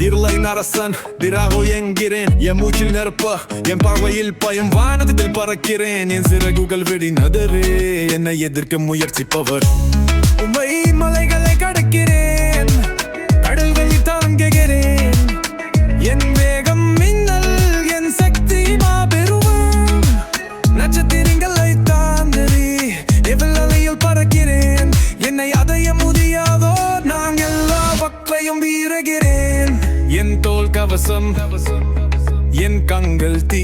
Dirlayın arasan birago என்கிறேன் என் மூச்சில் நெருப்ப என் பார்வையில் பயம் வானத்தில் பறக்கிறேன் என் சிறகுகள் வெடினதரே என்னை எதிர்க்க முயற்சிப்பவர் உம்மை மலைகளை கடக்கிறேன் கடல்களை தாங்குகிறேன் என் வேகம் மின்னல் என் சக்தி மாபெரும் நட்சத்திரங்களை தாண்டி எவ்வளவையில் பறக்கிறேன் என்னை அடைய முடியாதோ நான் எல்லா பக்களையும் வீறுகிறேன் என் தோல் கவசம் என் கண்கள் தீ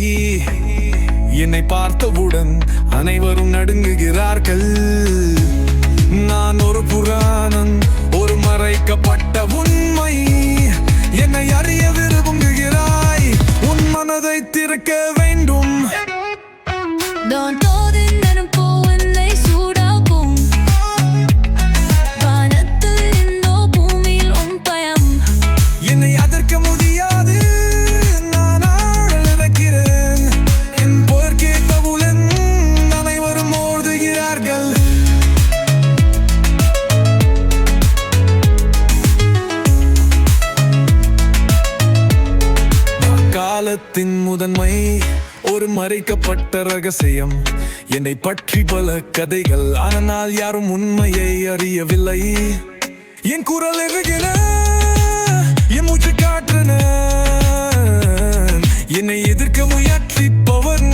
என்னை பார்த்தவுடன் அனைவரும் நடுங்குகிறார்கள் நான் ஒரு புராணம் ஒரு மறைக்கப்பட்ட உண்மை என்னை அறிய விரும்புகிறாய் உன் மனதை திறக்க வேண்டும் என்னை அதற்க முடியாது நான் ஆடல் வைக்கிறேன் என் போர் கேட்பவுடன் அனைவரும் ஓடுகிறார்கள் காலத்தின் முதன்மை ஒரு மறைக்கப்பட்ட ரகசியம் என்னை பற்றி பல கதைகள் ஆனால் யாரும் உண்மையை அறியவில்லை என் குரல் எருகின என் மூச்சு காற்றன என்னை எதிர்க்க முயற்சிப்பவர்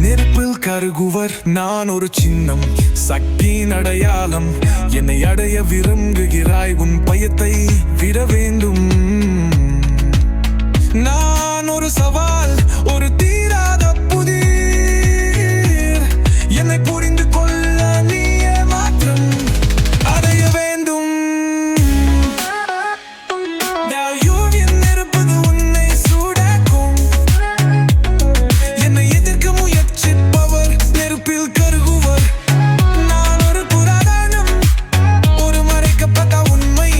நெருப்பில் கருகுவர் நான் ஒரு சின்னம் சக்தியின் அடையாளம் என்னை அடைய விரும்புகிறாய் உன் பயத்தை விட வேண்டும் நான் ஒரு சவால் ஒரு தீராத புதிர் என்னை புரிந்து கொள்ள நீயே மாற்றம் அடைய வேண்டும் என் நெருப்பது உன்னை சூடாக்கும் என்னை எதிர்க்க முயற்சிப்பவர் நெருப்பில் கருகுவர் நான் ஒரு புராதனம் ஒரு மறைக்கப்பட்ட உண்மை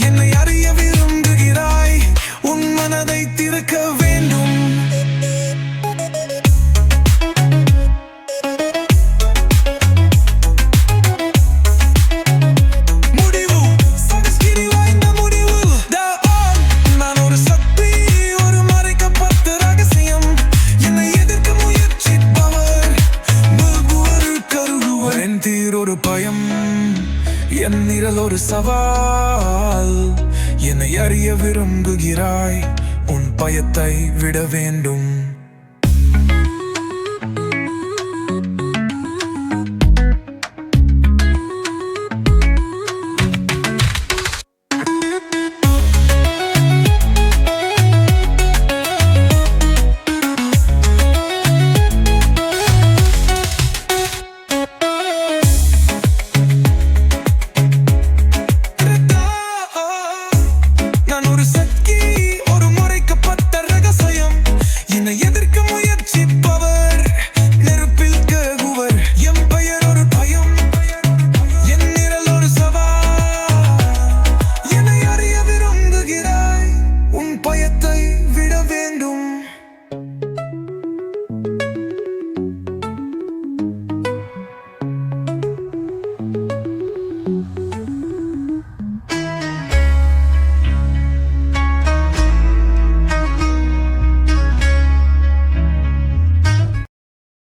என்னை அறிய விரும்புகிறாய் உன் மனதை திறக்க வேண்டும் முடிவு சகஸ்கிரி வாய்ந்த முடிவு நான் ஒரு சக்தி ஒரு மறைக்கப்பட்ட ரகசியம் என்னை எதிர்க்க முயற்சிப்பவர் கருகுவர் என் தீர் ஒரு பயம் என் நிழல் ஒரு சவால் என்னை அறிய விரும்புகிறாய் உன் பயத்தை விட வேண்டும்